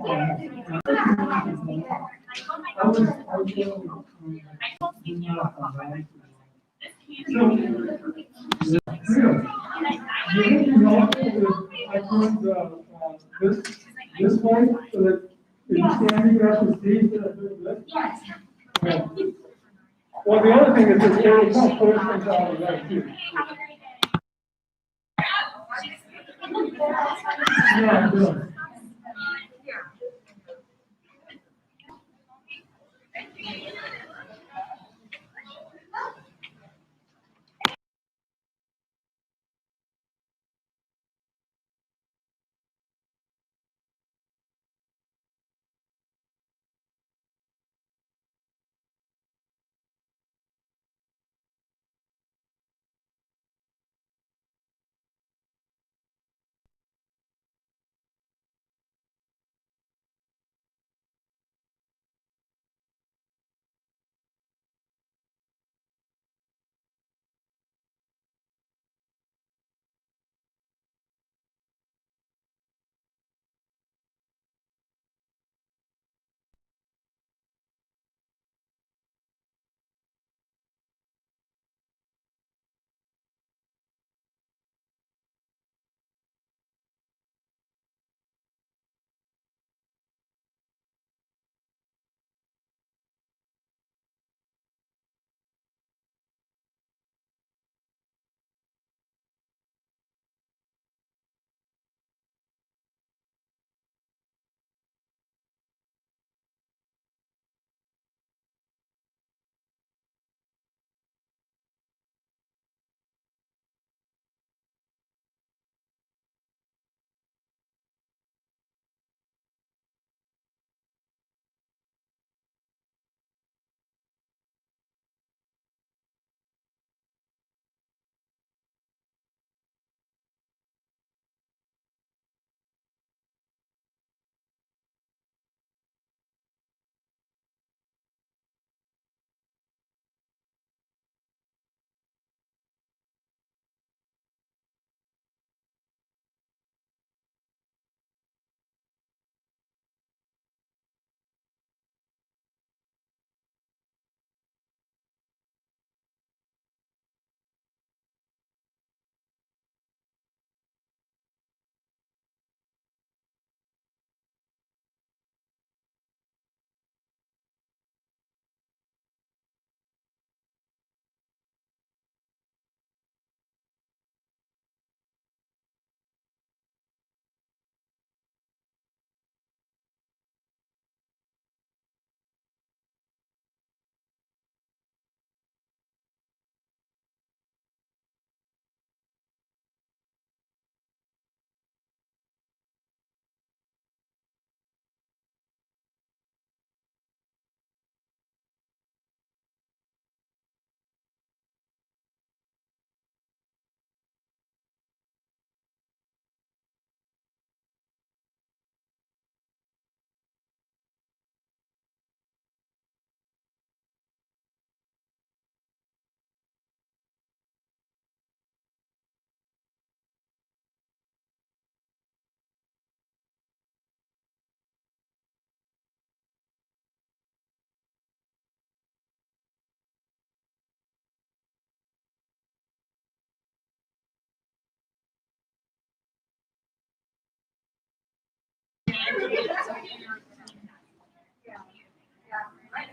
I turned this way so that if you're standing, you have to see that I'm doing this. Okay. Well, the other thing is that it kind of push things out of the way too. Yeah, I'm doing.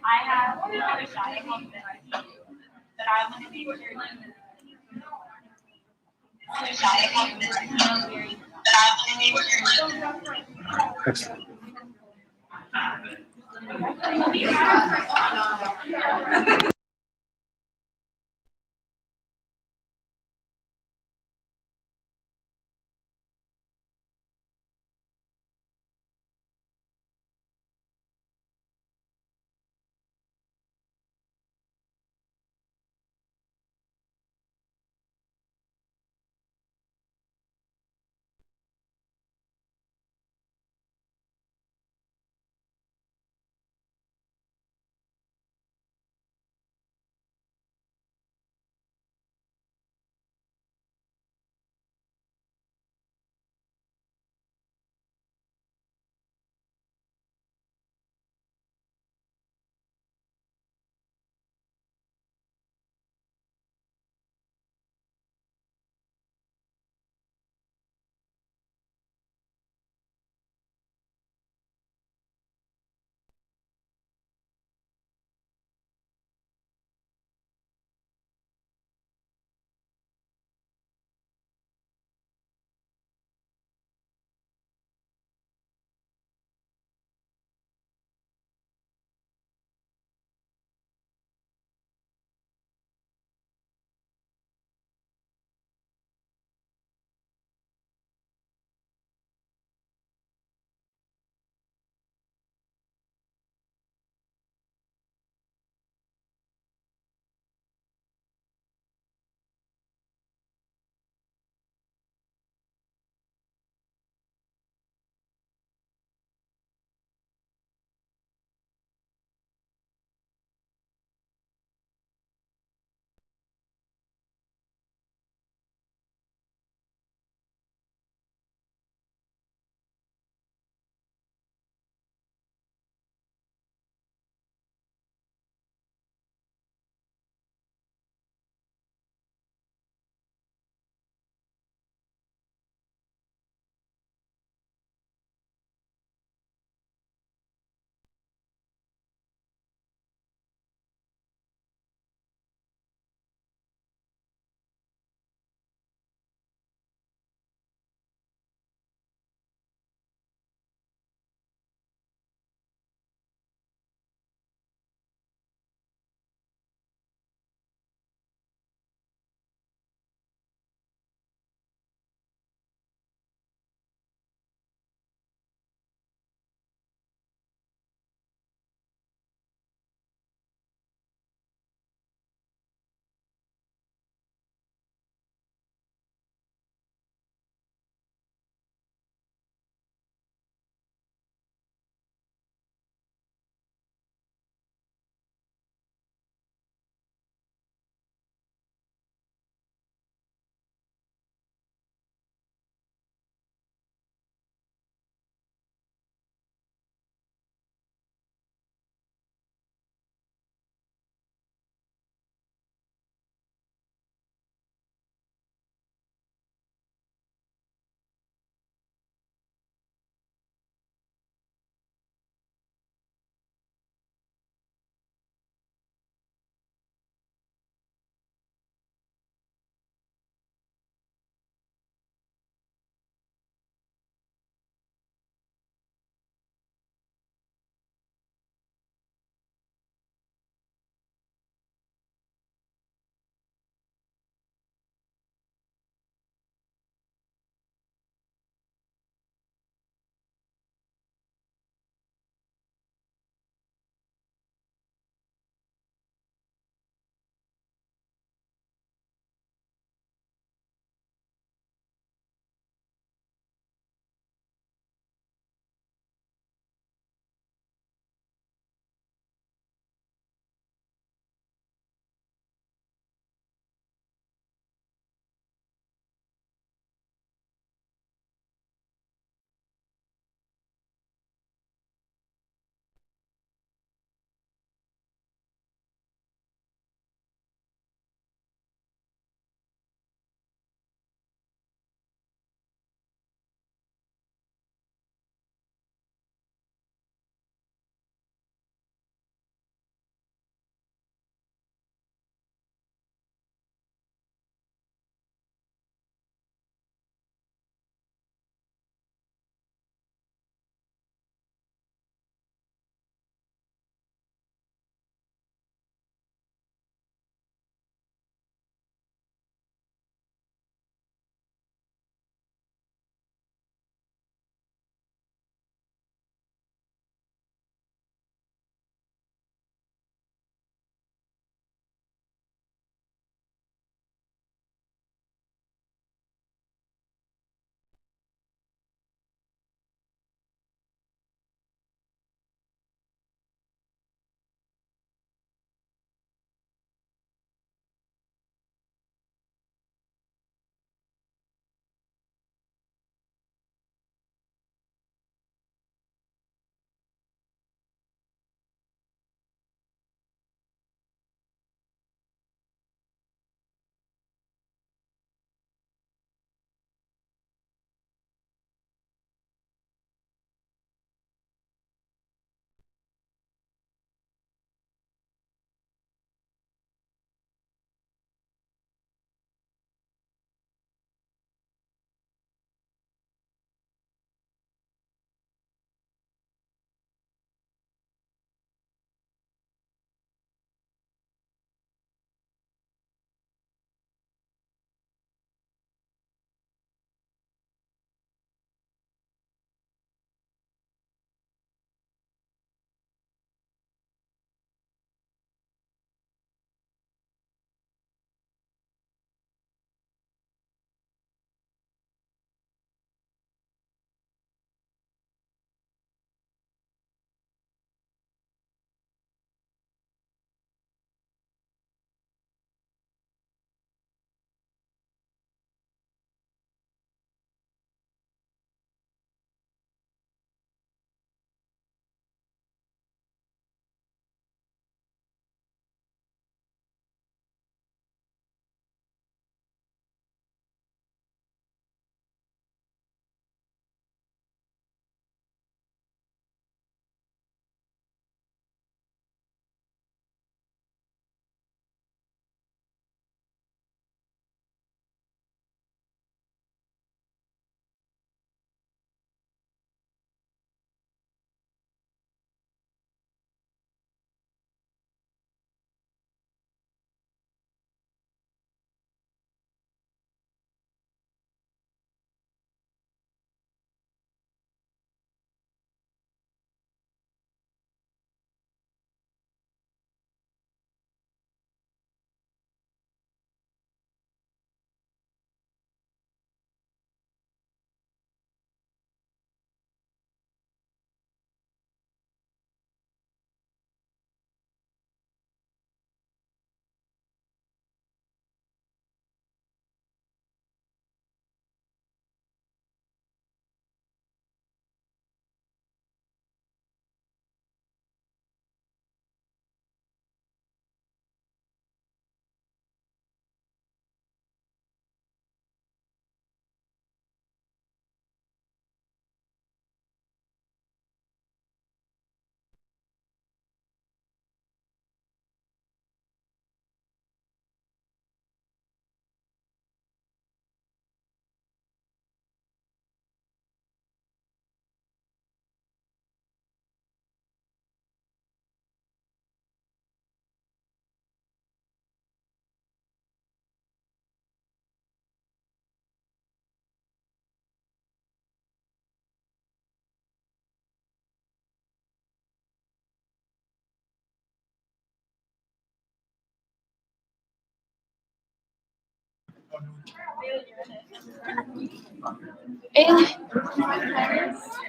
I have another shot that I'm going to be sharing. Excellent.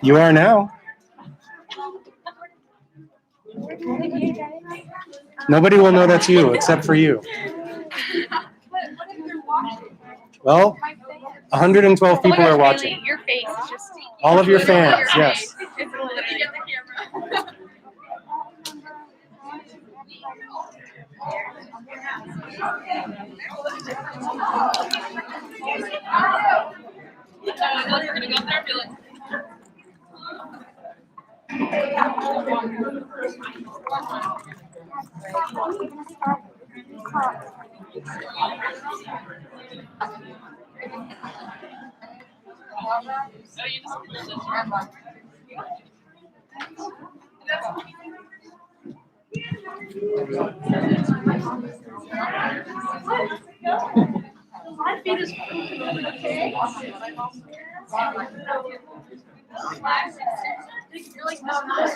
You are now. Nobody will know that's you except for you. Well, 112 people are watching. Your face is just All of your fans, yes. it's literally at the camera. You're gonna go there and be like, my feet is you're like, no, no,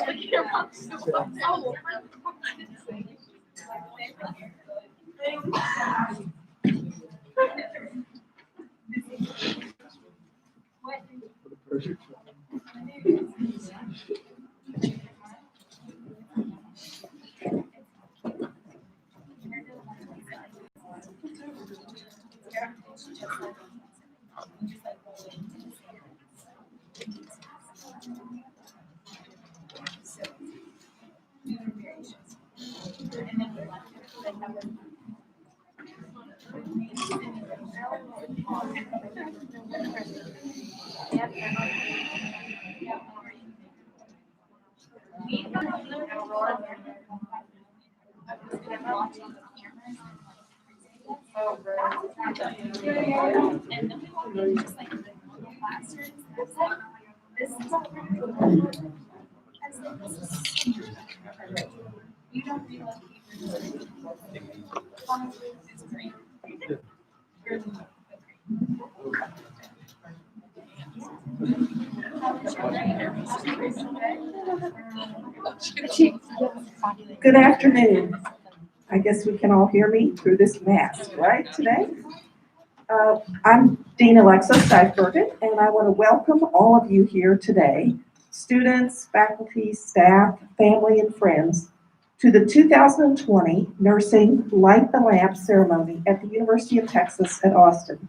Good afternoon. I guess we can all hear me through this mask, right, today? I'm Dean Alexa Steichbergen, and I want to welcome all of you here today, students, faculty, staff, family, and friends, to the 2020 Nursing Light the Lamp ceremony at the University of Texas at Austin.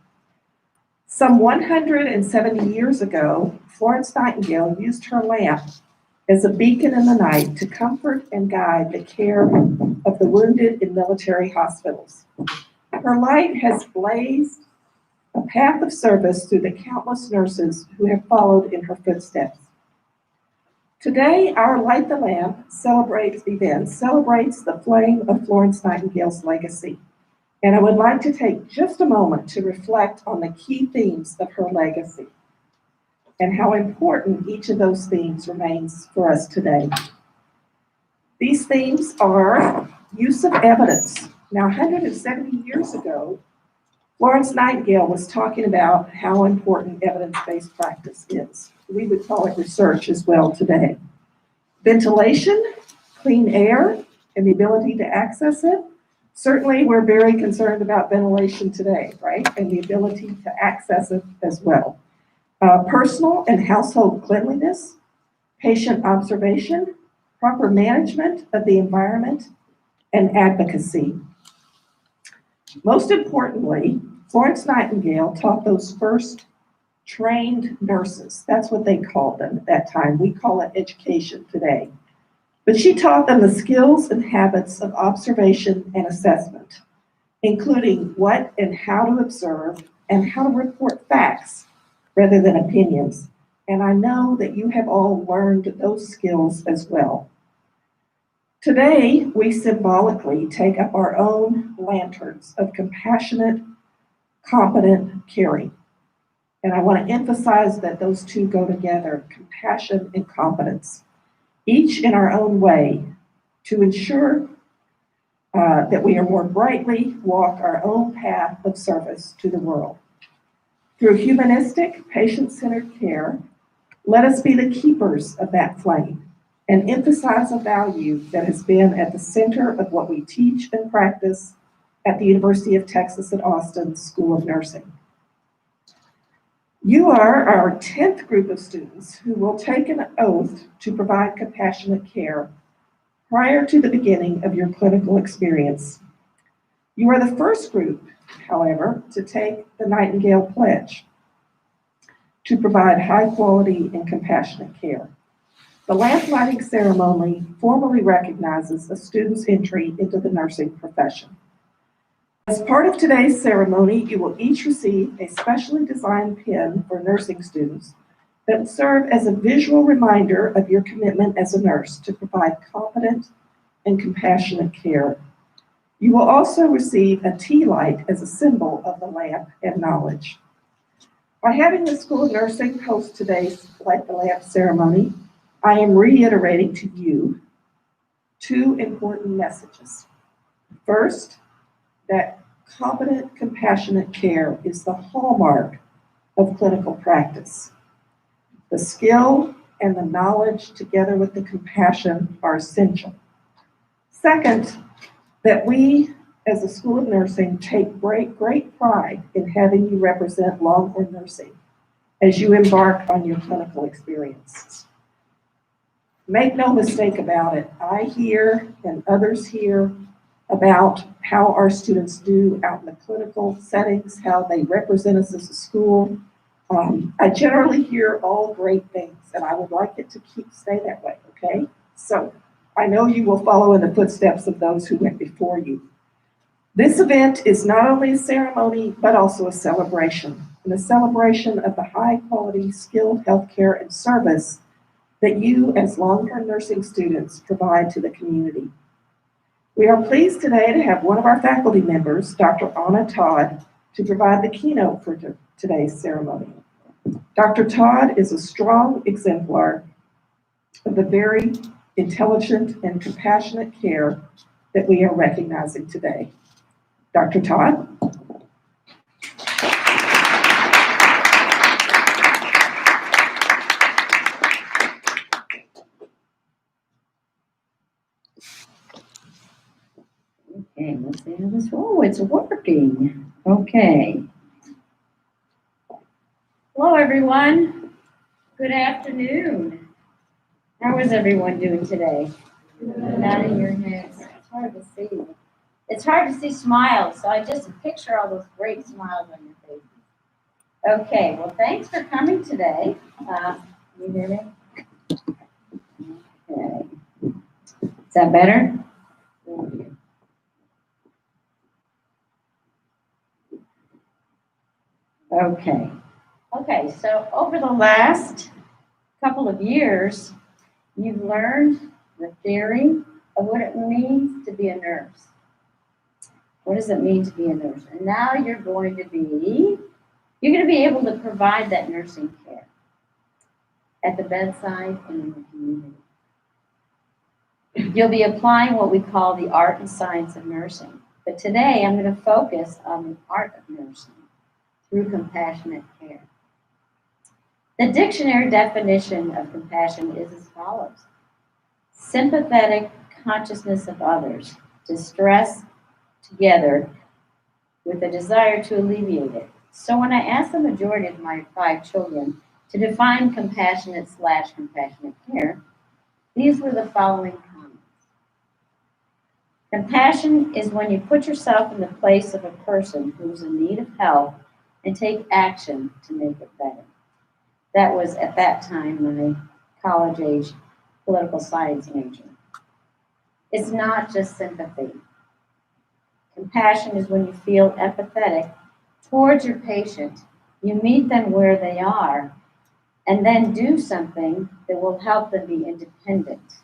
Some 170 years ago, Florence Nightingale used her lamp as a beacon in the night to comfort and guide the care of the wounded in military hospitals. Her light has blazed a path of service through the countless nurses who have followed in her footsteps. Today, our Light the Lamp celebrates the flame of Florence Nightingale's legacy. And I would like to take just a moment to reflect on the key themes of her legacy and how important each of those themes remains for us today. These themes are use of evidence. Now, 170 years ago, Florence Nightingale was talking about how important evidence-based practice is. We would call it research as well today. Ventilation, clean air, and the ability to access it. Certainly, we're very concerned about ventilation today, right? And the ability to access it as well. Personal and household cleanliness, patient observation, proper management of the environment, and advocacy. Most importantly, Florence Nightingale taught those first trained nurses. That's what they called them at that time. We call it education today. But she taught them the skills and habits of observation and assessment, including what and how to observe and how to report facts rather than opinions. And I know that you have all learned those skills as well. Today, we symbolically take up our own lanterns of compassionate, competent caring. And I want to emphasize that those two go together, compassion and competence, each in our own way to ensure that we are more brightly walk our own path of service to the world. Through humanistic, patient-centered care, let us be the keepers of that flame and emphasize a value that has been at the center of what we teach and practice at the University of Texas at Austin School of Nursing. You are our 10th group of students who will take an oath to provide compassionate care prior to the beginning of your clinical experience. You are the first group, however, to take the Nightingale Pledge to provide high quality and compassionate care. The lamp lighting ceremony formally recognizes a student's entry into the nursing profession. As part of today's ceremony, you will each receive a specially designed pin for nursing students that will serve as a visual reminder of your commitment as a nurse to provide competent and compassionate care. You will also receive a tea light as a symbol of the lamp and knowledge. By having the School of Nursing host today's Light the Lamp ceremony, I am reiterating to you two important messages. First, that competent, compassionate care is the hallmark of clinical practice. The skill and the knowledge, together with the compassion, are essential. Second, that we, as a School of Nursing, take great pride in having you represent Longhorn Nursing as you embark on your clinical experience. Make no mistake about it, I hear and others hear about how our students do out in the clinical settings, how they represent us as a school. I generally hear all great things, and I would like it to stay that way, okay? So I know you will follow in the footsteps of those who went before you. This event is not only a ceremony, but also a celebration, and a celebration of the high quality, skilled healthcare and service that you as Longhorn Nursing students provide to the community. We are pleased today to have one of our faculty members, Dr. Anna Todd, to provide the keynote for today's ceremony. Dr. Todd is a strong exemplar of the very intelligent and compassionate care that we are recognizing today. Dr. Todd? Okay, let's see how this. Oh, it's working. Okay. Hello, everyone. Good afternoon. How is everyone doing today? Nodding your heads. It's hard to see. It's hard to see smiles, so I just picture all those great smiles on your faces. Okay, well, thanks for coming today. You hear me? Okay. Is that better? Okay, so over the last couple of years, you've learned the theory of what it means to be a nurse. What does it mean to be a nurse? And now you're going to be able to provide that nursing care at the bedside and in the community. You'll be applying what we call the art and science of nursing. But today I'm going to focus on the art of nursing through compassionate care. The dictionary definition of compassion is as follows: sympathetic consciousness of others, distress together with a desire to alleviate it. So when I asked the majority of my 5 children to define compassionate/compassionate care, these were the following comments. Compassion is when you put yourself in the place of a person who's in need of help and take action to make it better. That was, at that time, my college-age political science major. It's not just sympathy. Compassion is when you feel empathetic towards your patient. You meet them where they are and then do something that will help them be independent.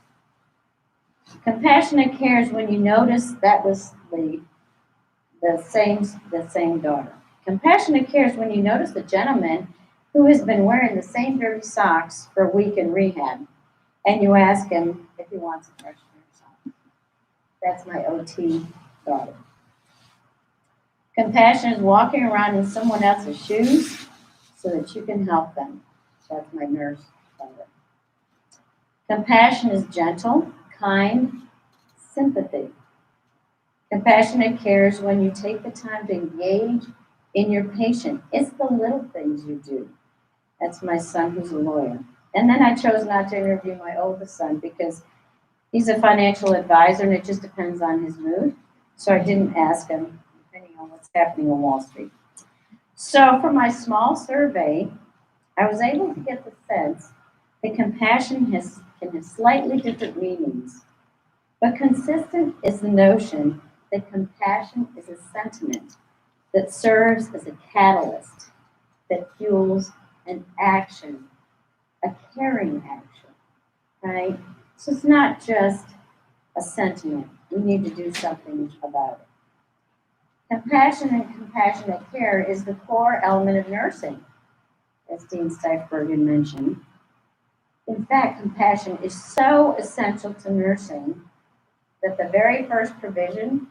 Compassionate care is when you notice that was the same daughter. Compassionate care is when you notice the gentleman who has been wearing the same dirty socks for a week in rehab, and you ask him if he wants a fresh pair of socks. That's my OT daughter. Compassion is walking around in someone else's shoes so that you can help them. That's my nurse daughter. Compassion is gentle, kind, sympathy. Compassionate care is when you take the time to engage in your patient. It's the little things you do. That's my son who's a lawyer. And then I chose not to interview my oldest son because he's a financial advisor and it just depends on his mood. So I didn't ask him, depending on what's happening on Wall Street. So for my small survey, I was able to get the sense that compassion can have slightly different meanings. But consistent is the notion that compassion is a sentiment that serves as a catalyst that fuels an action, a caring action, right? So it's not just a sentiment. We need to do something about it. Compassion and compassionate care is the core element of nursing, as Dean Steichbergen mentioned. In fact, compassion is so essential to nursing that the very first provision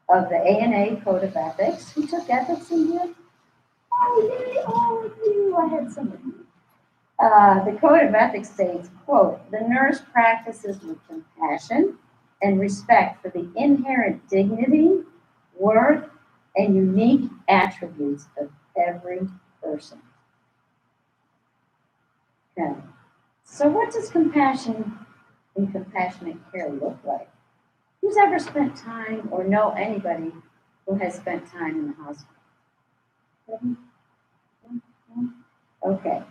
of the ANA Code of Ethics, who took ethics in here? Oh, yay, all of you, I had some of you. The Code of Ethics states, quote, the nurse practices with compassion and respect for the inherent dignity, worth, and unique attributes of every person. Okay. So what does compassion and compassionate care look like? Who's ever spent time or know anybody who has spent time in the hospital? Okay.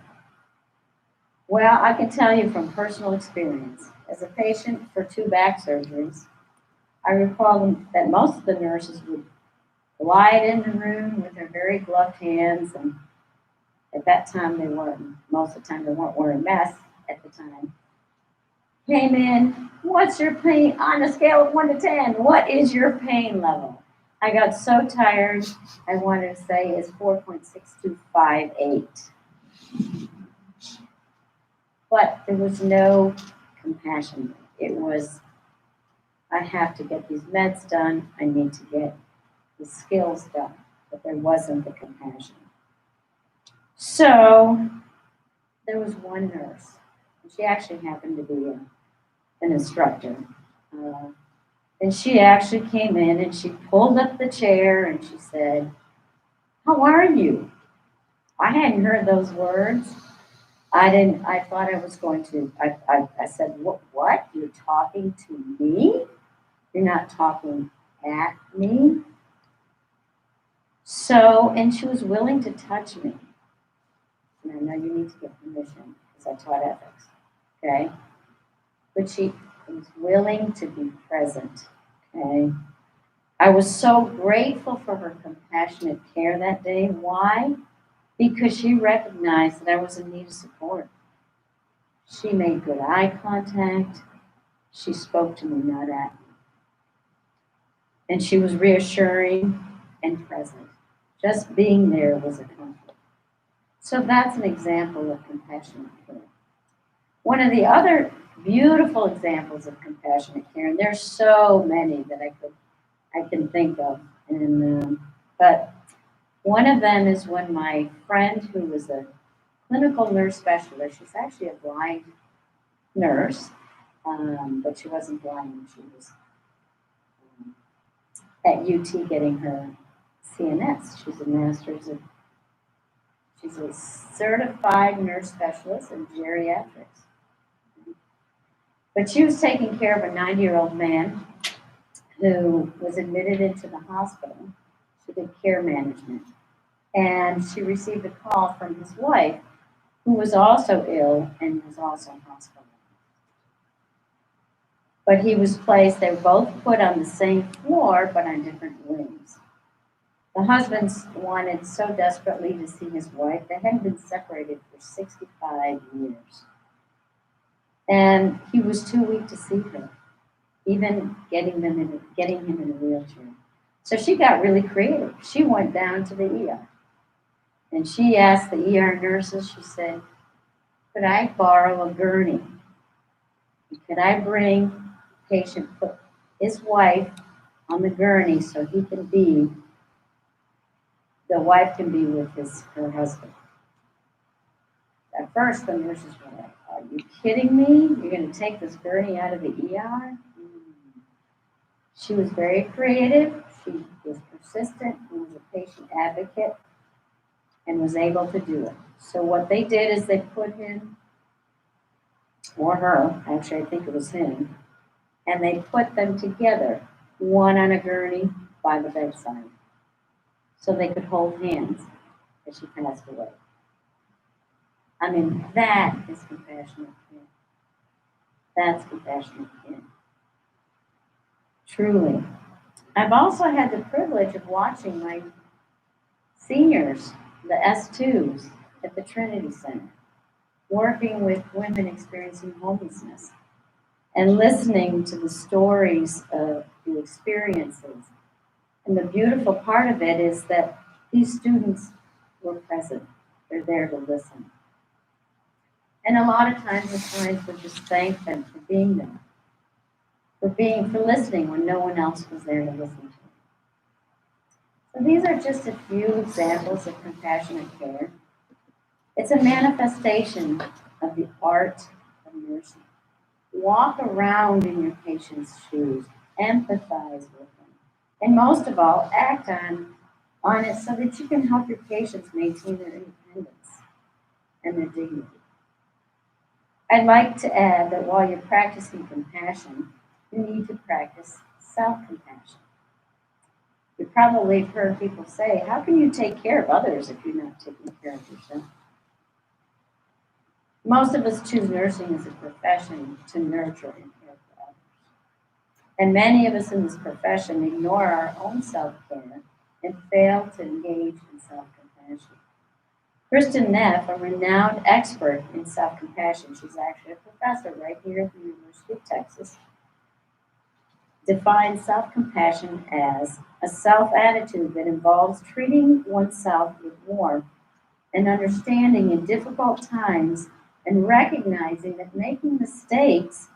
Well, I can tell you from personal experience. As a patient for 2 back surgeries, I recall that most of the nurses would glide in the room with their very gloved hands, and at that time most of the time they weren't wearing masks at the time. Came in, what's your pain, on a scale of 1 to 10, what is your pain level? I got so tired, I wanted to say it's 4.6258. But there was no compassion. It was, I have to get these meds done, I need to get the skills done, but there wasn't the compassion. So there was one nurse, and she actually happened to be an instructor. And she actually came in and she pulled up the chair and she said, how are you? I hadn't heard those words. I thought I was going to, I said, what? You're talking to me? You're not talking at me? So, and she was willing to touch me. And I know you need to get permission because I taught ethics, okay? But she was willing to be present, okay? I was so grateful for her compassionate care that day. Why? Because she recognized that I was in need of support. She made good eye contact. She spoke to me, not at me. And she was reassuring and present. Just being there was a comfort. So that's an example of compassionate care. One of the other beautiful examples of compassionate care, and there's so many that I can think of, but one of them is when my friend who was a clinical nurse specialist, she's actually a blind nurse, but she wasn't blind, she was at UT getting her CNS. She's a certified nurse specialist in geriatrics. But she was taking care of a 90-year-old man who was admitted into the hospital. She did care management. And she received a call from his wife, who was also ill and was also hospitalized. But he was placed, they were both put on the same floor, but on different wings. The husband wanted so desperately to see his wife. They hadn't been separated for 65 years. And he was too weak to see her, even getting him in a wheelchair. So she got really creative. She went down to the ER. And she asked the ER nurses, she said, could I borrow a gurney? Could I bring the patient, put his wife on the gurney so the wife can be with her husband? At first, the nurses were like, are you kidding me? You're going to take this gurney out of the ER? She was very creative, she was persistent, and was a patient advocate, and was able to do it. So what they did is they put him, or her, actually I think it was him, and they put them together, one on a gurney by the bedside, so they could hold hands as she passed away. I mean, that is compassionate care. That's compassionate care. Truly. I've also had the privilege of watching my seniors, the S2s at the Trinity Center, working with women experiencing homelessness and listening to the stories of the experiences. And the beautiful part of it is that these students were present. They're there to listen. And a lot of times the clients would just thank them for being there, for listening when no one else was there to listen to. So these are just a few examples of compassionate care. It's a manifestation of the art of nursing. Walk around in your patient's shoes, empathize with them, and most of all, act on it so that you can help your patients maintain their independence and their dignity. I'd like to add that while you're practicing compassion, you need to practice self-compassion. You probably have heard people say, how can you take care of others if you're not taking care of yourself? Most of us choose nursing as a profession to nurture and care for others. And many of us in this profession ignore our own self-care and fail to engage in self-compassion. Kristen Neff, a renowned expert in self-compassion, she's actually a professor right here at the University of Texas, defines self-compassion as a self-attitude that involves treating oneself with warmth and understanding in difficult times and recognizing that making mistakes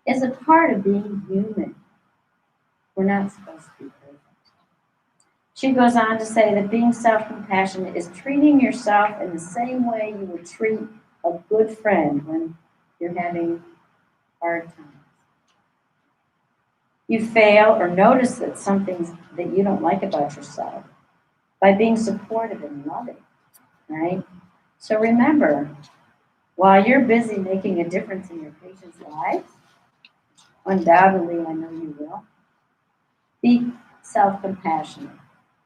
is a part of being human. We're not supposed to be perfect. She goes on to say that being self-compassionate is treating yourself in the same way you would treat a good friend when you're having hard times. You fail or notice that something that you don't like about yourself by being supportive and loving, right? So remember, while you're busy making a difference in your patients' lives, undoubtedly I know you will, be self-compassionate.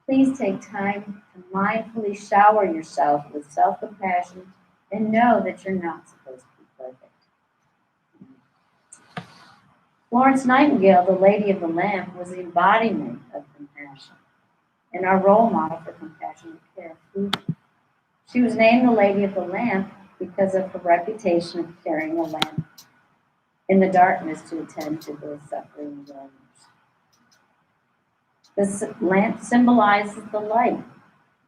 Please take time to mindfully shower yourself with self-compassion and know that you're not supposed to be perfect. Florence Nightingale, the Lady of the Lamp, was the embodiment of compassion and our role model for compassionate care. She was named the Lady of the Lamp because of her reputation of carrying a lamp in the darkness to attend to the suffering mourners. This lamp symbolizes the light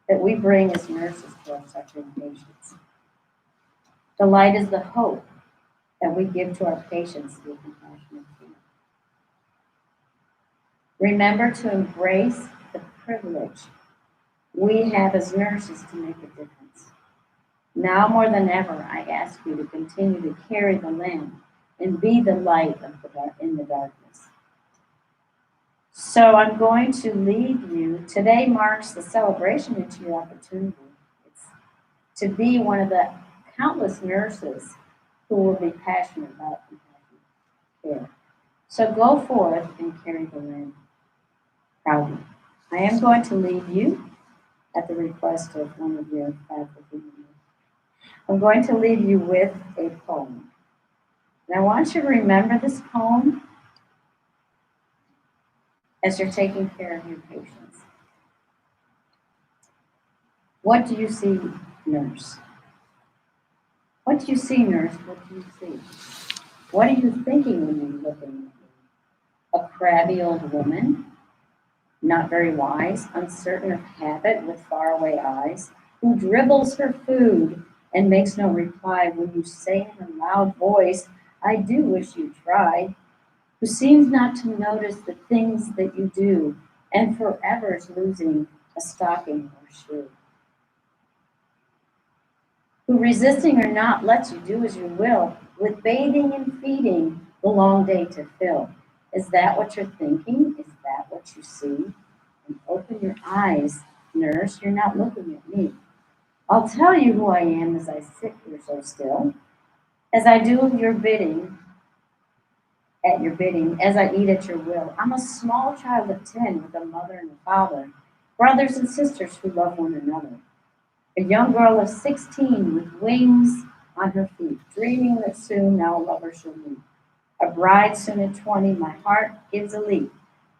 that we bring as nurses to our suffering patients. The light is the hope that we give to our patients through compassionate care. Remember to embrace the privilege we have as nurses to make a difference. Now more than ever, I ask you to continue to carry the lamp and be the light in the darkness. So I'm going to leave you. Today marks the celebration into your opportunity. It's to be one of the countless nurses who will be passionate about compassionate care. So go forth and carry the lamp proudly. I am going to leave you at the request of one of your faculty members. I'm going to leave you with a poem. And I want you to remember this poem as you're taking care of your patients. What do you see, nurse? What do you see, nurse? What do you see? What are you thinking when you're looking at me? A crabby old woman, not very wise, uncertain of habit with faraway eyes, who dribbles her food and makes no reply when you say in a loud voice, I do wish you tried, who seems not to notice the things that you do and forever is losing a stocking or shoe, who resisting or not lets you do as you will, with bathing and feeding the long day to fill. Is that what you're thinking? Is what you see. And open your eyes, nurse, you're not looking at me. I'll tell you who I am as I sit here so still, as I do your bidding, at your bidding, as I eat at your will. I'm a small child of 10 with a mother and a father, brothers and sisters who love one another. A young girl of 16 with wings on her feet, dreaming that soon now a lover she'll meet. A bride soon at 20, my heart gives a leap,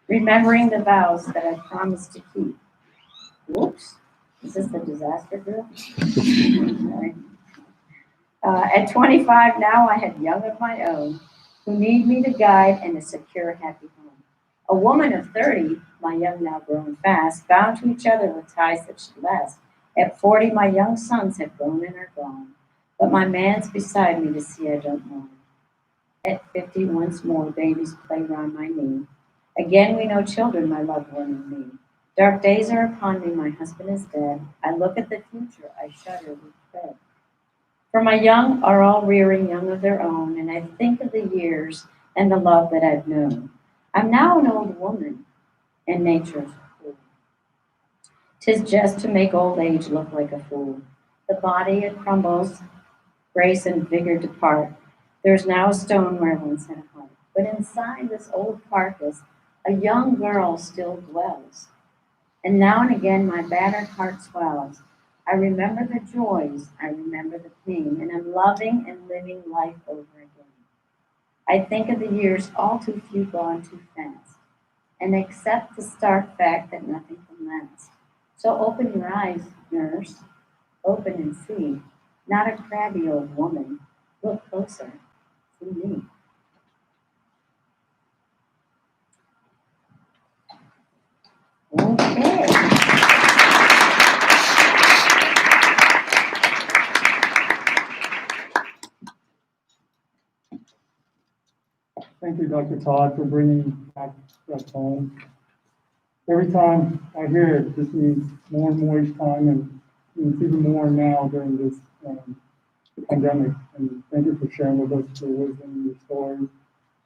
remembering the vows that I promised to keep. Whoops, is this the disaster drill? Sorry. At 25 now, I had young of my own who need me to guide and a secure, happy home. A woman of 30, my young now grown fast, bound to each other with ties that should last. At 40, my young sons have grown and are gone, but my man's beside me to see I don't mourn. At 50, once more, babies play round my knee. Again, we know children, my loved one and me. Dark days are upon me, my husband is dead. I look at the future, I shudder with dread. For my young are all rearing young of their own, and I think of the years and the love that I've known. I'm now an old woman, and nature's cruel. 'Tis just to make old age look like a fool. The body it crumbles, grace and vigor depart. There's now a stone where I once had a heart. But inside this old carcass, a young girl still dwells. And now and again my battered heart swells. I remember the joys, I remember the pain, and I'm loving and living life over again. I think of the years all too few gone too fast, and accept the stark fact that nothing can last. So open your eyes, nurse, open and see, not a crabby old woman, look closer, see me. Okay. Thank you, Dr. Todd, for bringing back that poem. Every time I hear it, this means more and more each time, and it's even more now during this pandemic. And thank you for sharing with us your wisdom and your stories,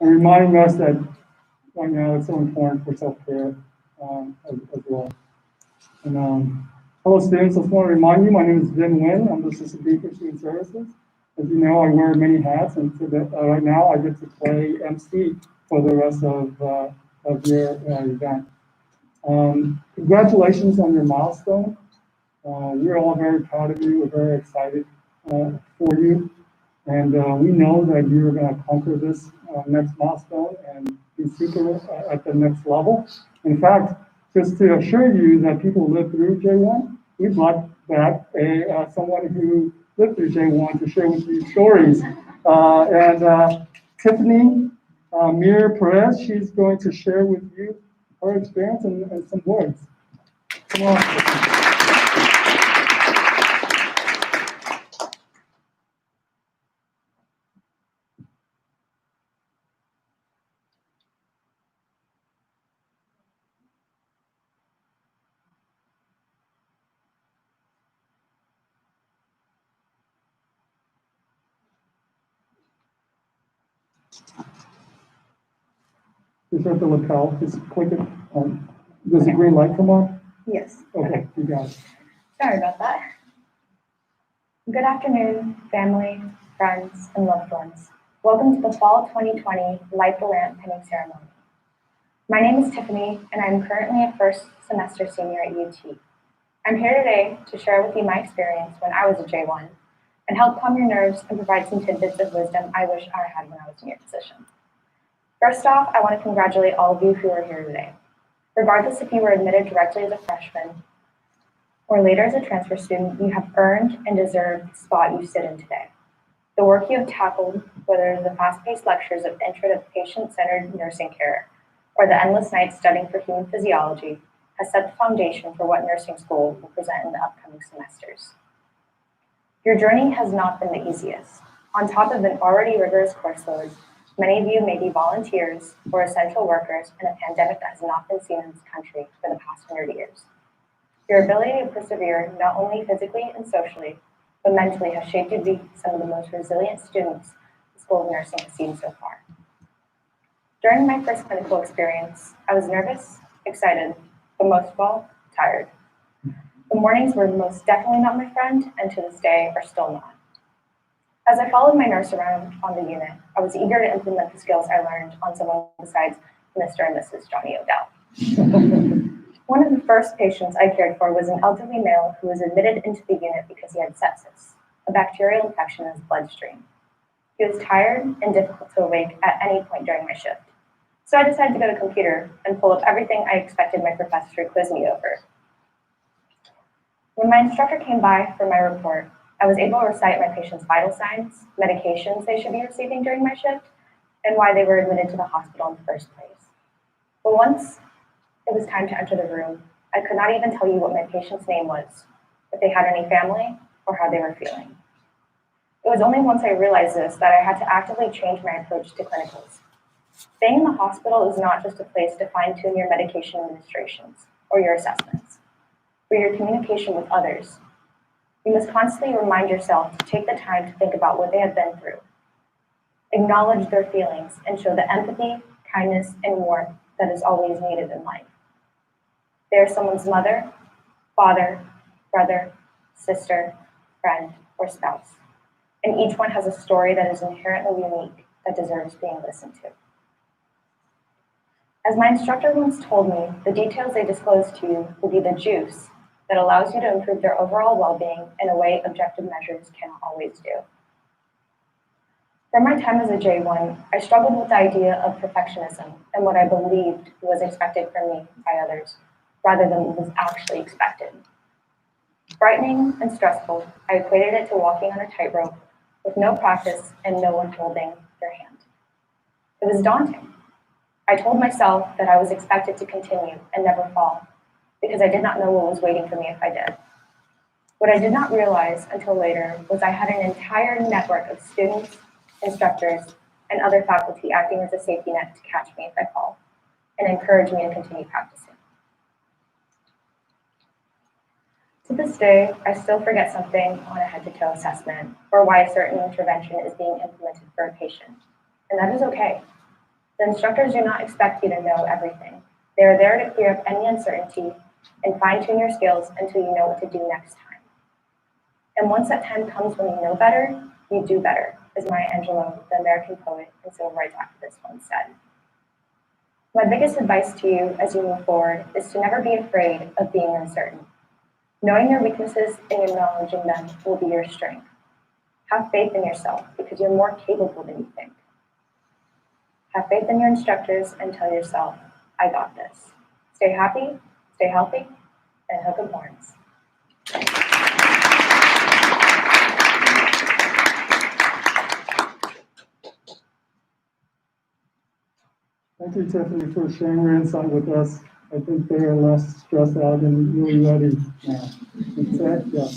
and reminding us that right now it's so important for self-care as well. And hello, students. I just want to remind you, my name is Vin Nguyen. I'm the Assistant Dean for Student Services. As you know, I wear many hats, and so that, right now I get to play MC for the rest of your event. Congratulations on your milestone. We're all very proud of you. We're very excited for you. And we know that you're going to conquer this next milestone and be super at the next level. In fact, just to assure you that people live through J1, we brought back someone who lived through J1 to share with you stories. Tiffany Mir Perez, she's going to share with you her experience and some words. Come on. Just at the lapel, just click it. Does the green light come on? Yes. Okay, you got it. Sorry about that. Good afternoon, family, friends, and loved ones. Welcome to the Fall 2020 Light the Lamp Pinning Ceremony. My name is Tiffany, and I'm currently a first semester senior at UT. I'm here today to share with you my experience when I was a J1 and help calm your nerves and provide some tidbits of wisdom I wish I had when I was in your position. First off, I want to congratulate all of you who are here today. Regardless if you were admitted directly as a freshman or later as a transfer student, you have earned and deserved the spot you sit in today. The work you have tackled, whether the fast-paced lectures of Intro to Patient-Centered Nursing Care or the endless nights studying for human physiology, has set the foundation for what nursing school will present in the upcoming semesters. Your journey has not been the easiest. On top of an already rigorous course load, many of you may be volunteers or essential workers in a pandemic that has not been seen in this country for the past 100 years. Your ability to persevere not only physically and socially, but mentally has shaped you to be some of the most resilient students the School of Nursing has seen so far. During my first clinical experience, I was nervous, excited, but most of all, tired. The mornings were most definitely not my friend, and to this day are still not. As I followed my nurse around on the unit, I was eager to implement the skills I learned on someone besides Mr. and Mrs. Johnny Odell. One of the first patients I cared for was an elderly male who was admitted into the unit because he had sepsis, a bacterial infection in his bloodstream. He was tired and difficult to awake at any point during my shift. So I decided to go to the computer and pull up everything I expected my professor to quiz me over. When my instructor came by for my report, I was able to recite my patient's vital signs, medications they should be receiving during my shift, and why they were admitted to the hospital in the first place. But once it was time to enter the room, I could not even tell you what my patient's name was, if they had any family, or how they were feeling. It was only once I realized this that I had to actively change my approach to clinicals. Staying in the hospital is not just a place to fine-tune your medication administrations or your assessments, but your communication with others. You must constantly remind yourself to take the time to think about what they have been through. Acknowledge their feelings and show the empathy, kindness, and warmth that is always needed in life. They are someone's mother, father, brother, sister, friend, or spouse. And each one has a story that is inherently unique that deserves being listened to. As my instructor once told me, the details they disclose to you will be the juice that allows you to improve their overall well-being in a way objective measures cannot always do. From my time as a J1, I struggled with the idea of perfectionism and what I believed was expected from me by others, rather than what was actually expected. Frightening and stressful, I equated it to walking on a tightrope with no practice and no one holding their hand. It was daunting. I told myself that I was expected to continue and never fall, because I did not know what was waiting for me if I did. What I did not realize until later was I had an entire network of students, instructors, and other faculty acting as a safety net to catch me if I fall and encourage me to continue practicing. To this day, I still forget something on a head-to-toe assessment or why a certain intervention is being implemented for a patient, and that is okay. The instructors do not expect you to know everything. They are there to clear up any uncertainty and fine-tune your skills until you know what to do next time. And once that time comes when you know better, you do better, as Maya Angelou, the American poet and civil rights activist, once said. My biggest advice to you as you move forward is to never be afraid of being uncertain. Knowing your weaknesses and acknowledging them will be your strength. Have faith in yourself because you're more capable than you think. Have faith in your instructors and tell yourself, I got this. Stay happy, stay healthy, and hook 'em horns. Thank you, Tiffany, for sharing your insight with us. I think they are less stressed out and really ready now. Okay? Yeah.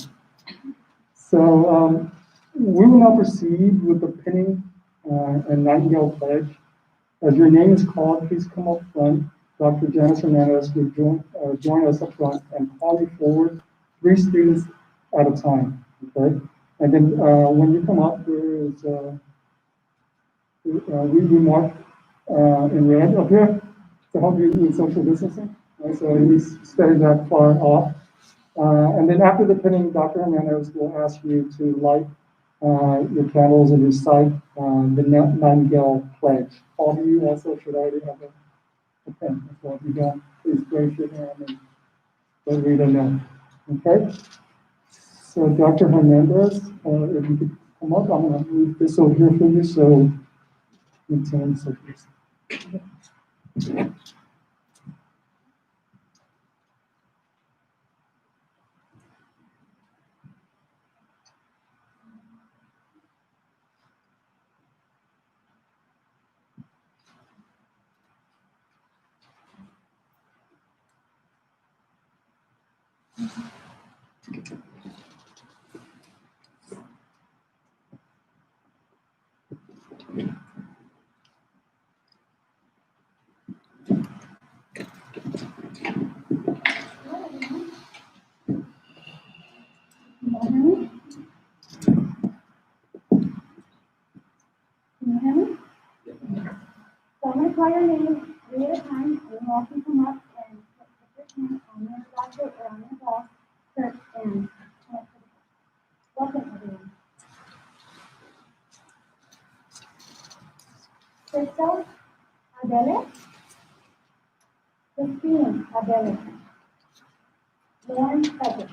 So we will now proceed with the pinning and Nightingale Pledge. As your name is called, please come up front. Dr. Janice Hernandez will join us up front and call you forward, 3 students at a time. Okay? And then when you come up, there is we mark in red up here to help you with social distancing. Right? So at least stay that far off. And then after the pinning, Dr. Hernandez will ask you to light your candles and recite the Nightingale Pledge. All of you also should already have a pen. So if you don't, please raise your hand and let Rita know. Okay? So Dr. Hernandez, if you could come up, I'm going to move this over here for you. So you can social distancing. Can you hear me? So I'm going to call your name 3 at a time, and you all can come up and Honor Dr. Aaron Ross, Kirk, and welcome everyone. Crystal Adele, Christine Adele, Lauren Frederick.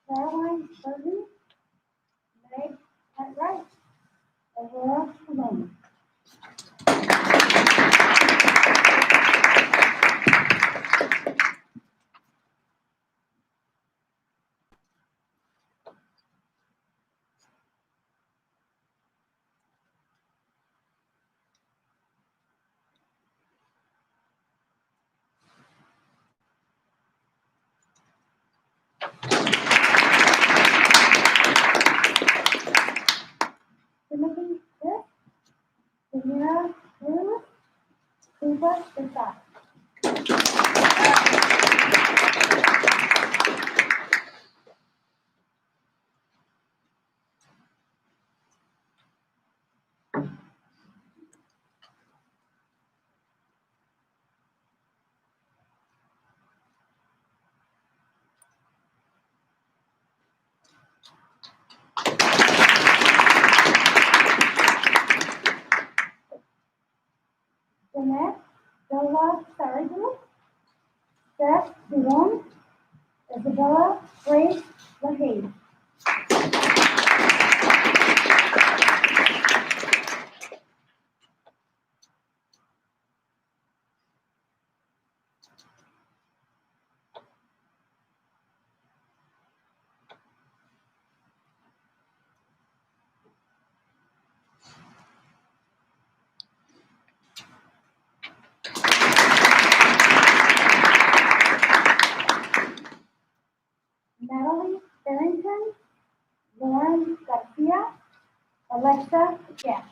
Caroline Burton, Meg Cartwright, Aurora Malone. Timothy Smith, Samira Cruz, Tuba Desai. Jeanette Silva Saragou, Seth Duron, Isabella Grace LaHaye. Natalie Barrington, Lauren Garcia, Alexa Gass.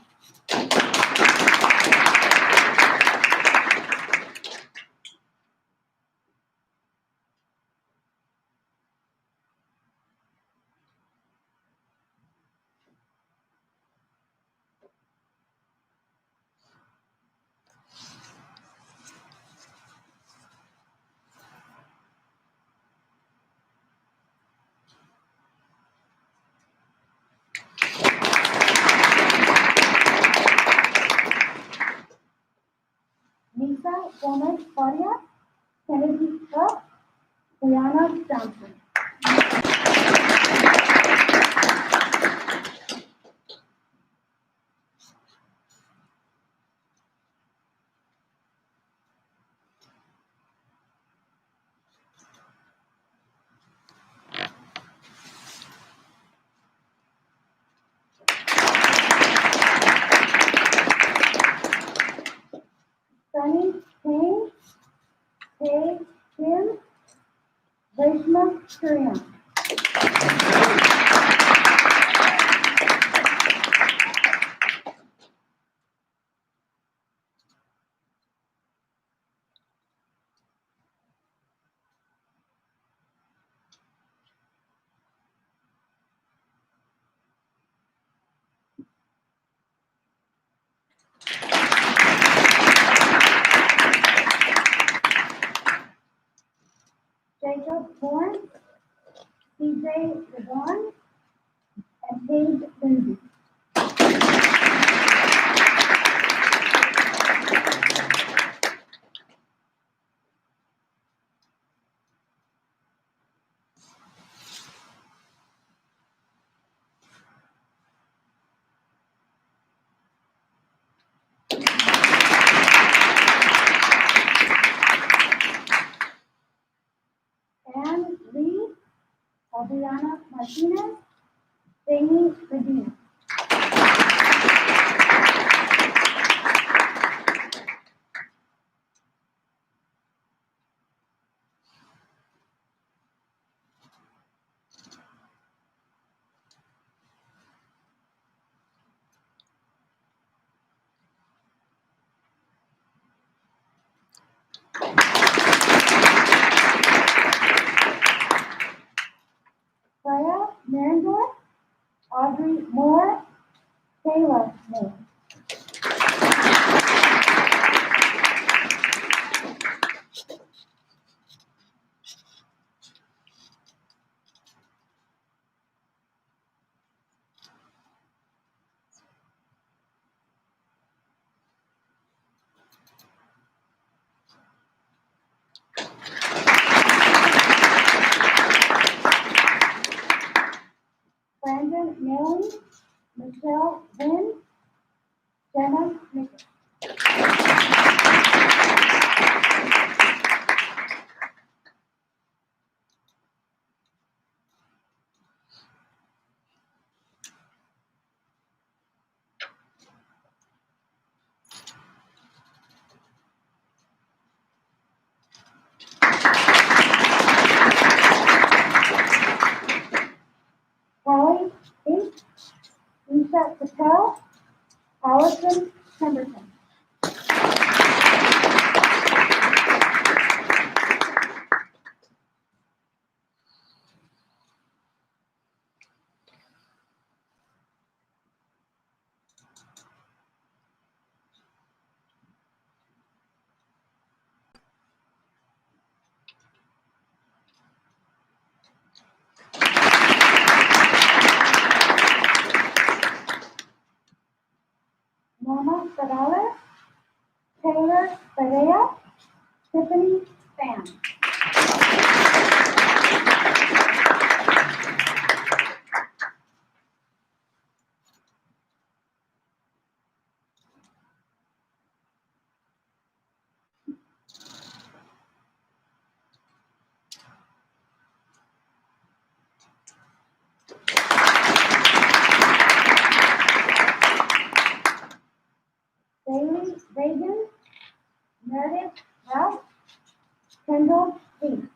Lisa Gomez Faria, Kennedy Cook, Brianna Johnson. Sunny King, Kay Kim, Reshma Kurian. Jacob Lawrence, CJ Devon, and Paige Lindsay. Anne Lee, Adriana Martinez, Jamie Medina. Sandra Audrey Moore, Kayla Moore. Brandon Milne, Michelle Wynn, Jenna Nichols. Holly H. Nisha Patel, Allison Pemberton. Norma Perales, Taylor Perea, Tiffany Pham. Bailey Reagan, Meredith Ralph, Kendall Lee.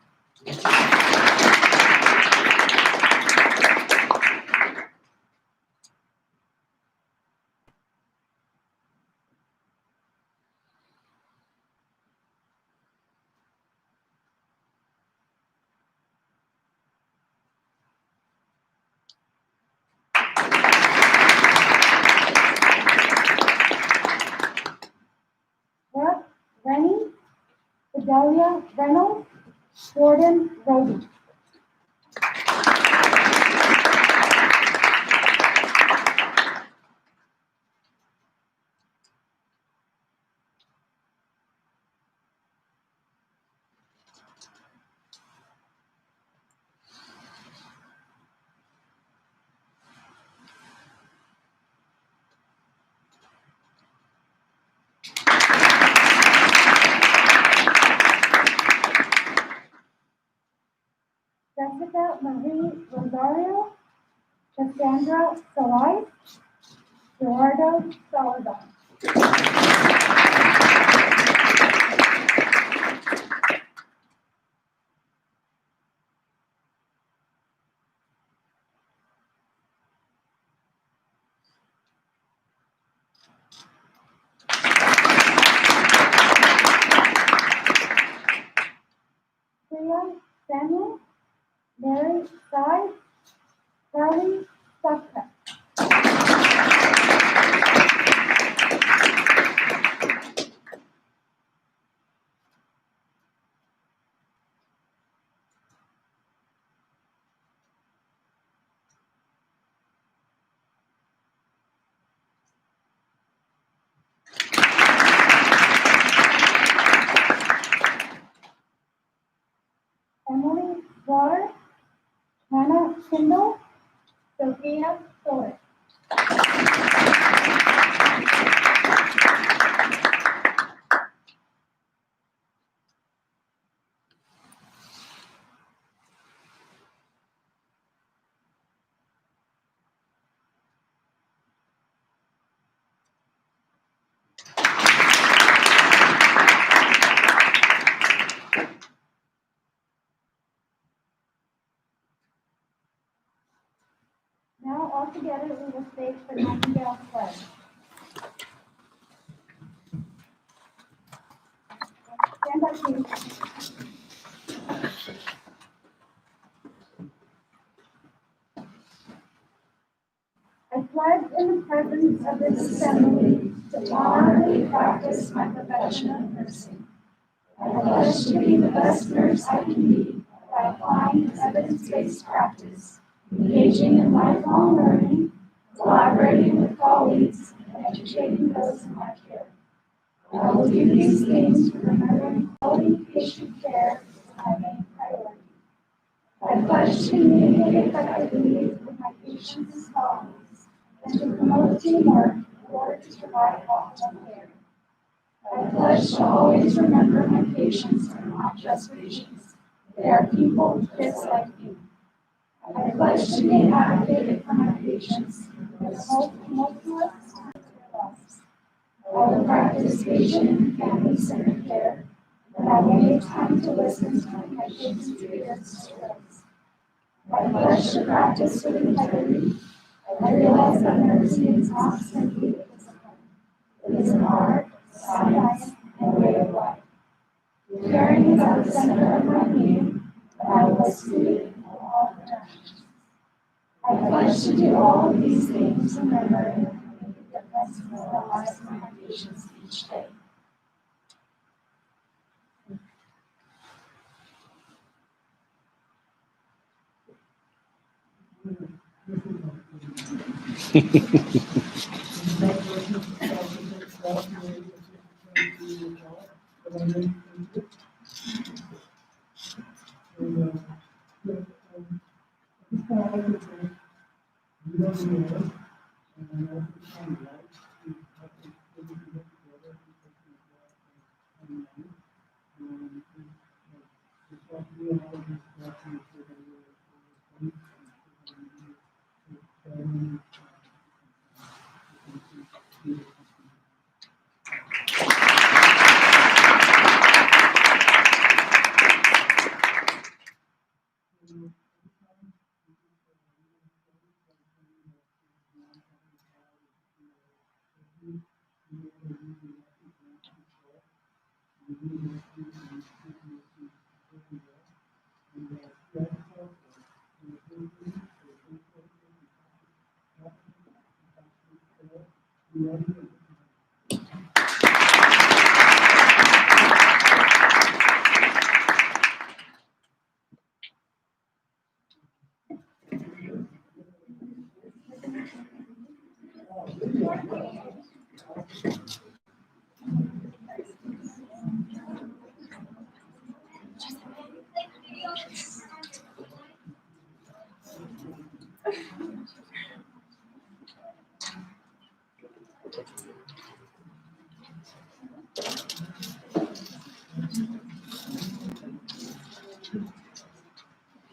Brooke Rennie, Fidelia Reynolds, Jordan Roby. Jessica Marie Rosario, Cassandra Salai, Gerardo Salazar. Priya Samuel, Mary Sy, Carly Sufka. Emily Slaughter, Hannah Kindle, Sophia Soler. Now all together we will stage the Nightingale Pledge. Stand up, please. Live in the presence of this assembly to honorably practice my profession of nursing. I pledge to be the best nurse I can be by applying evidence-based practice, engaging in lifelong learning, collaborating with colleagues, and educating those in my care. I will do these things remembering quality patient care as my main priority. I pledge to communicate effectively with my patients and colleagues and to promote teamwork in order to provide optimal care. I pledge to always remember my patients are not just patients. They are people just like me. I pledge to be an advocate for my patients with multiple times their lives. I will practice patient and family-centered care, and I will make time to listen to my patients' fears and struggles. I pledge to practice with integrity. I realize that nursing is not simply a discipline. It is an art, science, and way of life. Caring is at the center of my being, and I will succeed in all interactions. I pledge to do all of these things remembering and make a difference in the lives of my patients each day.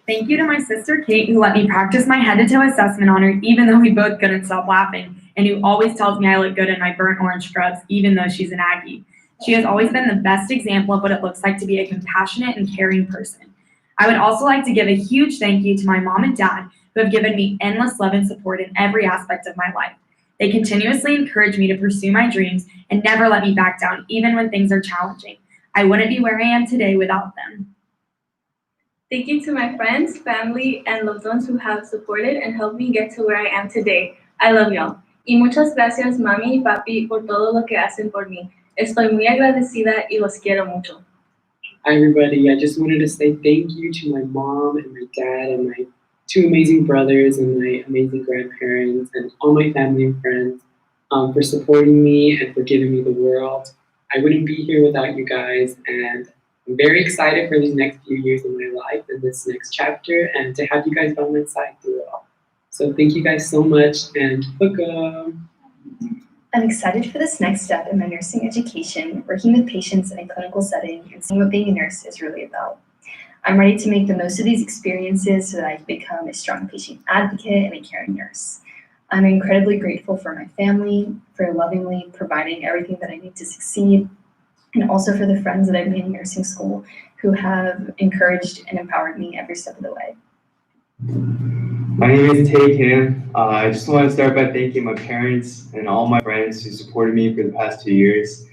Thank you to my sister Kate, who let me practice my head-to-toe assessment on her, even though we both couldn't stop laughing, and who always tells me I look good in my burnt orange scrubs, even though she's an Aggie. She has always been the best example of what it looks like to be a compassionate and caring person. I would also like to give a huge thank you to my mom and dad, who have given me endless love and support in every aspect of my life. They continuously encourage me to pursue my dreams and never let me back down, even when things are challenging. I wouldn't be where I am today without them. Thank you to my friends, family, and loved ones who have supported and helped me get to where I am today. I love y'all. Y muchas gracias, mami y papi, por todo lo que hacen por mí. Estoy muy agradecida y los quiero mucho. Hi everybody, I just wanted to say thank you to my mom and my dad and my two amazing brothers and my amazing grandparents and all my family and friends for supporting me and for giving me the world. I wouldn't be here without you guys, and I'm very excited for these next few years in my life and this next chapter and to have you guys by my side through it all. So thank you guys so much, and welcome. I'm excited for this next step in my nursing education, working with patients in a clinical setting and seeing what being a nurse is really about. I'm ready to make the most of these experiences so that I can become a strong patient advocate and a caring nurse. I'm incredibly grateful for my family, for lovingly providing everything that I need to succeed, and also for the friends that I've made in nursing school who have encouraged and empowered me every step of the way. My name is Tae Kim. I just want to start by thanking my parents and all my friends who supported me for the past 2 years.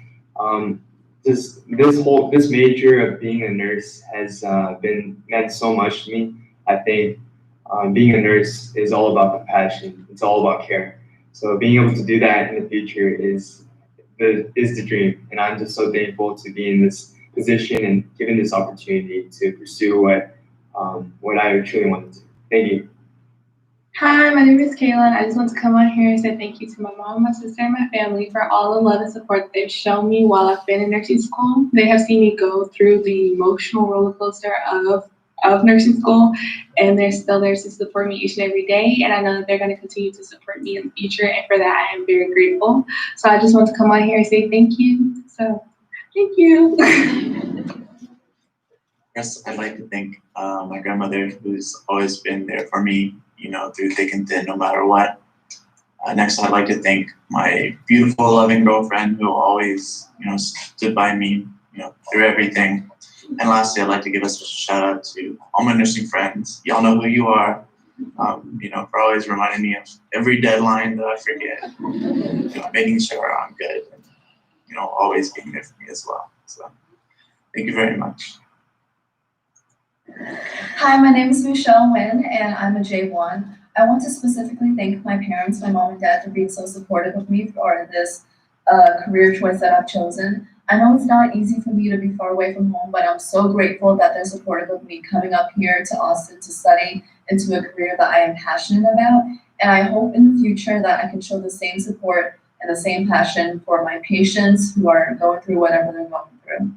This major of being a nurse has meant so much to me. I think being a nurse is all about compassion. It's all about care. So being able to do that in the future is the dream, and I'm just so thankful to be in this position and given this opportunity to pursue what I truly want to do. Thank you. Hi, my name is Kayla. I just want to come on here and say thank you to my mom, my sister, and my family for all the love and support they've shown me while I've been in nursing school. They have seen me go through the emotional roller coaster of nursing school, and they're still there to support me each and every day. And I know that they're going to continue to support me in the future, and for that, I am very grateful. So I just want to come on here and say thank you. So, thank you. Yes, I'd like to thank my grandmother, who's always been there for me, through thick and thin, no matter what. Next, I'd like to thank my beautiful, loving girlfriend, who always, stood by me, through everything. And lastly, I'd like to give a special shout out to all my nursing friends. Y'all know who you are, for always reminding me of every deadline that I forget, making sure I'm good, and, always being there for me as well. So, thank you very much. Hi, my name is Michelle Nguyen, and I'm a J1. I want to specifically thank my parents, my mom and dad, for being so supportive of me throughout this career choice that I've chosen. I know it's not easy for me to be far away from home, but I'm so grateful that they're supportive of me coming up here to Austin to study into a career that I am passionate about. And I hope in the future that I can show the same support and the same passion for my patients who are going through whatever they're going through.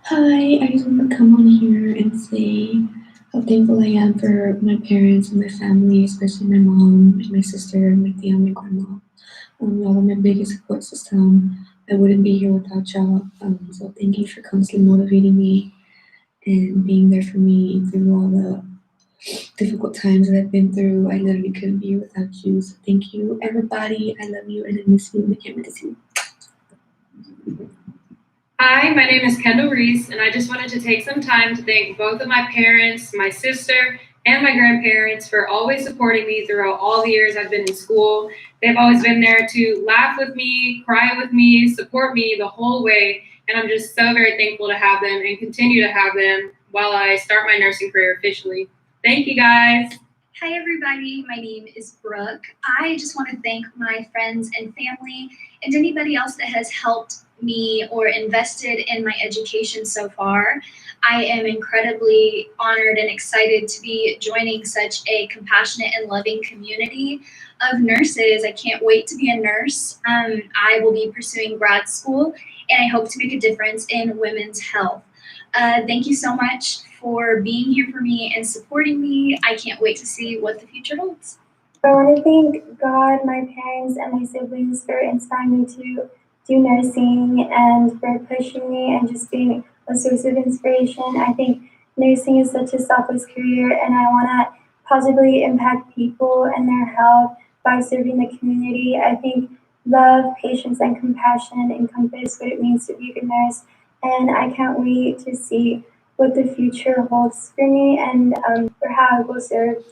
Hi, I just want to come on here and say how thankful I am for my parents and my family, especially my mom and my sister, my tia, and my grandma. Y'all are my biggest support system. I wouldn't be here without y'all. So thank you for constantly motivating me and being there for me through all the difficult times that I've been through. I literally couldn't be here without you. So thank you, everybody. I love you and I miss you and I can't wait to see you. Hi, my name is Kendall Reese, and I just wanted to take some time to thank both of my parents, my sister, and my grandparents for always supporting me throughout all the years I've been in school. They've always been there to laugh with me, cry with me, support me the whole way, and I'm just so very thankful to have them and continue to have them while I start my nursing career officially. Thank you, guys. Hi everybody, my name is Brooke. I just want to thank my friends and family and anybody else that has helped me or invested in my education so far. I am incredibly honored and excited to be joining such a compassionate and loving community of nurses. I can't wait to be a nurse. I will be pursuing grad school and I hope to make a difference in women's health. Thank you so much for being here for me and supporting me. I can't wait to see what the future holds. I want to thank God, my parents, and my siblings for inspiring me to do nursing and for pushing me and just being a source of inspiration. I think nursing is such a selfless career, and I want to positively impact people and their health by serving the community. I think love, patience, and compassion encompass what it means to be a good nurse, and I can't wait to see what the future holds for me and for how I will serve